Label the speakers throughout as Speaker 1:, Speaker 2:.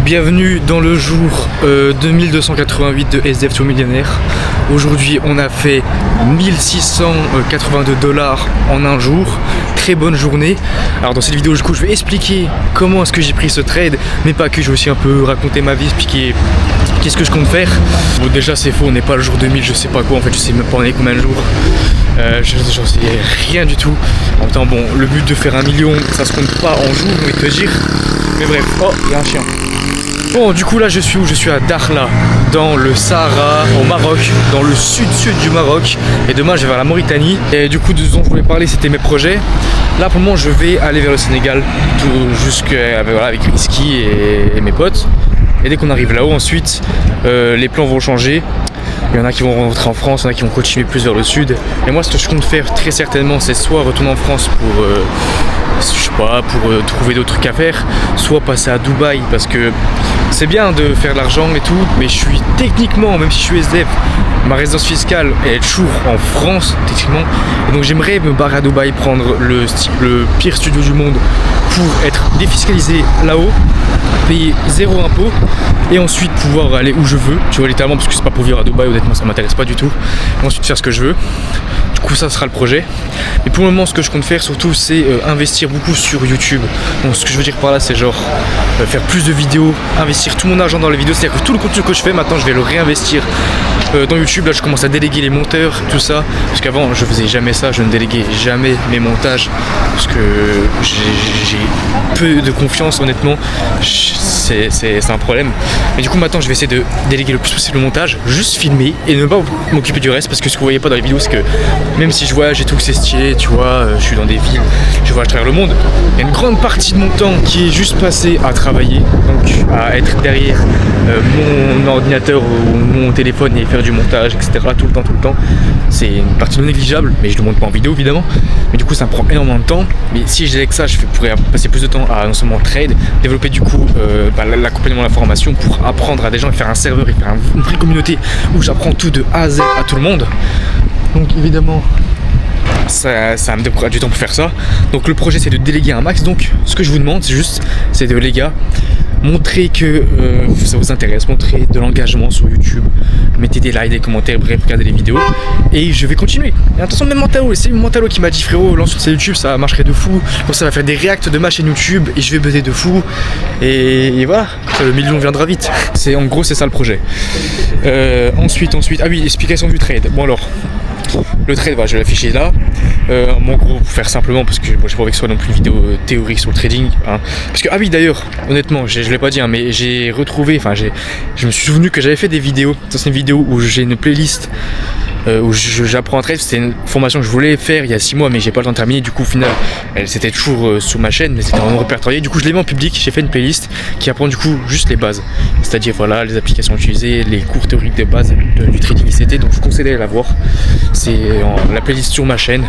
Speaker 1: Bienvenue dans le jour 2288 de SDF to Millionnaire. Aujourd'hui on a fait 1682 $ en un jour. Très bonne journée. Alors dans cette vidéo du coup je vais expliquer comment est-ce que j'ai pris ce trade, mais pas que, je vais aussi un peu raconter ma vie, expliquer qu'est-ce que je compte faire. Bon déjà c'est faux, on n'est pas le jour 2000, je sais pas quoi en fait, je sais même pas on est combien de jours. J'en sais rien du tout. En même temps bon, le but de faire 1 million ça se compte pas en jours, je vais te dire. Mais bref, oh il y a un chien. Bon du coup là je suis où? Je suis à Dakhla, dans le Sahara, au Maroc, dans le sud-sud du Maroc. Et demain je vais vers la Mauritanie. Et du coup de ce dont je voulais parler c'était mes projets. Là pour le moment je vais aller vers le Sénégal, avec Risky et mes potes. Et dès qu'on arrive là-haut ensuite, les plans vont changer. Il y en a qui vont rentrer en France, il y en a qui vont continuer plus vers le sud. Et moi ce que je compte faire très certainement c'est soit retourner en France pour trouver d'autres trucs à faire, soit passer à Dubaï, parce que c'est bien de faire de l'argent et tout, mais je suis techniquement, même si je suis SDF, ma résidence fiscale elle est toujours en France techniquement, et donc j'aimerais me barrer à Dubaï, prendre le pire studio du monde pour être défiscalisé là-haut, payer 0 impôt et ensuite pouvoir aller où je veux, tu vois, littéralement, parce que c'est pas pour vivre à Dubaï, honnêtement ça m'intéresse pas du tout, et ensuite faire ce que je veux. Du coup ça sera le projet. Et pour le moment ce que je compte faire surtout c'est investir beaucoup sur YouTube. Donc ce que je veux dire par là c'est genre faire plus de vidéos, investir tout mon argent dans les vidéos, c'est-à-dire que tout le contenu que je fais maintenant je vais le réinvestir dans YouTube. Là je commence à déléguer les monteurs, tout ça, parce qu'avant je faisais jamais ça, je ne déléguais jamais mes montages parce que j'ai peu de confiance honnêtement, c'est un problème. Mais du coup maintenant je vais essayer de déléguer le plus possible le montage, juste filmer et ne pas m'occuper du reste, parce que ce que vous voyez pas dans les vidéos c'est que même si je voyage et tout, que c'est stylé, tu vois, je suis dans des villes, je voyage à travers le monde, il y a une grande partie de mon temps qui est juste passé à travailler, donc à être derrière mon ordinateur ou mon téléphone et faire du montage, etc. tout le temps. C'est une partie non négligeable, mais je ne le montre pas en vidéo évidemment. Mais du coup ça me prend énormément de temps. Mais si je délègue ça, je pourrais passer plus de temps à non seulement trade, développer du coup l'accompagnement de la formation pour apprendre à des gens et faire un serveur et faire une vraie communauté où j'apprends tout de A à Z à tout le monde. Donc évidemment ça me demandera du temps pour faire ça. Donc le projet c'est de déléguer un max. Donc ce que je vous demande c'est de, les gars, montrer que ça vous intéresse, montrer de l'engagement sur YouTube, mettez des likes, des commentaires, bref, regardez les vidéos et je vais continuer. Et attention, même Mentalo, c'est Mentalo qui m'a dit frérot lance sur sa YouTube, ça marcherait de fou. Donc ça va faire des reacts de ma chaîne YouTube et je vais buzzer de fou et voilà, le million viendra vite. En gros c'est ça le projet. Ensuite, ah oui, explication du trade. Bon alors, le trade, je vais l'afficher là. En gros, pour faire simplement, parce que j'ai pas envie que ce soit non plus une vidéo théorique sur le trading, hein. Parce que, ah oui d'ailleurs, honnêtement, je l'ai pas dit, hein, mais j'ai retrouvé, je me suis souvenu que j'avais fait des vidéos. Ça c'est une vidéo où j'ai une playlist où j'apprends à trade. C'était une formation que je voulais faire il y a 6 mois, mais j'ai pas le temps de terminer. Du coup, au final, c'était toujours sur ma chaîne, mais c'était en répertorié. Du coup, je l'ai mis en public. J'ai fait une playlist qui apprend du coup juste les bases, c'est-à-dire voilà les applications utilisées, les cours théoriques de base du trading ICT. Donc, je vous conseille d'aller la voir. C'est la playlist sur ma chaîne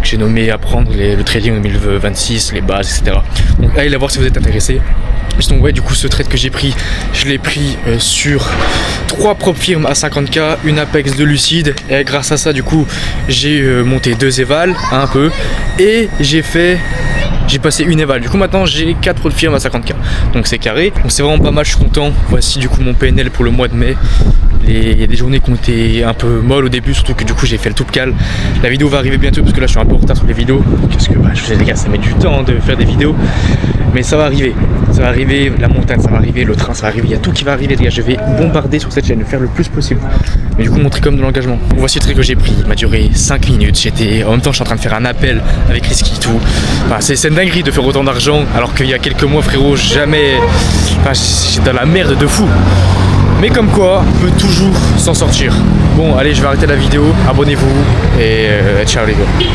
Speaker 1: que j'ai nommé apprendre le trading en 2026, les bases, etc. Donc, allez la voir si vous êtes intéressé. Donc ouais, du coup ce trade que j'ai pris, je l'ai pris sur 3 propres firmes à 50K, une Apex de Lucide, et grâce à ça du coup j'ai monté 2 évals, un peu, et j'ai passé une éval. Du coup maintenant j'ai 4 autres firmes à 50K, donc c'est carré, donc c'est vraiment pas mal, je suis content. Voici du coup mon PNL pour le mois de mai. Il y a des journées qui ont été un peu molles au début, surtout que du coup j'ai fait le tout cal. La vidéo va arriver bientôt parce que là je suis un peu en retard sur les vidéos, parce que je vous ai dit les gars, ça met du temps de faire des vidéos, mais ça va arriver, la montagne ça va arriver, le train ça va arriver, il y a tout qui va arriver les gars. Je vais bombarder sur cette chaîne, faire le plus possible, mais du coup montrer comme de l'engagement. Voici le truc que j'ai pris, il m'a duré 5 minutes, en même temps je suis en train de faire un appel avec Risky tout. C'est une dinguerie de faire autant d'argent alors qu'il y a quelques mois frérot, jamais, j'étais dans la merde de fou. Mais comme quoi, on peut toujours s'en sortir. Bon, allez, je vais arrêter la vidéo. Abonnez-vous et ciao les gars.